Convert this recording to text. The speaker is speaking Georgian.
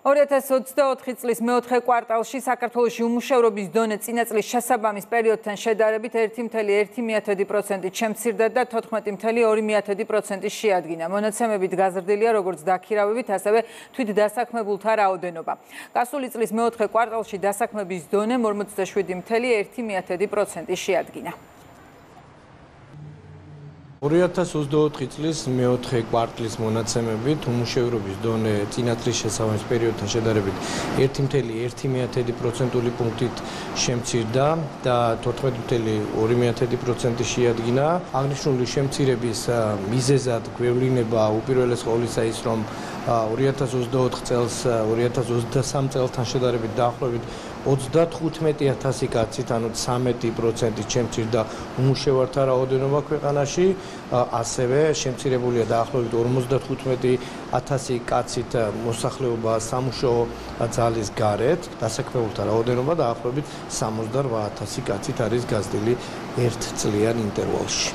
2024 წლის მეოთხე კვარტალში საქართველოში უმუშევრობის დონე წინა წლის შესაბამის პერიოდთან შედარებით 1,1% შემცირდა და 14,2% შეადგინა. მონაცემებით გაზრდილია როგორც დაქირავებით, ასევე თვითდასაქმებულთა რაოდენობა. გასული წლის მეოთხე კვარტალში დასაქმების დონე 47,1% შეადგინა. 2024 წლის მეოთხე კვარტლის მონაცემებით უმუშევრობის დონე წინა წლის შესაბამის პერიოდთან შედარებით 1,1% პუნქტით შემცირდა და 14,2% შეადგინა. აღნიშნული შემცირების მიზეზად გვევლინება უპირველეს ყოვლისა ის, რომ 2024 წელს 2023 წელთან შედარებით დაახლოებით 35,000 კაცით, ანუ 13% შემცირდა უმუშევართა რაოდენობა ქვეყანაში. ასევე შემცირებულია დაახლოებით 55,000 კაცით მოსახლეობა სამუშაო ძალის გარეთ. დასაქმებულთა რაოდენობა დაახლოებით 68,000 კაცით არის გაზრდილი ერთ წლიან ინტერვალში.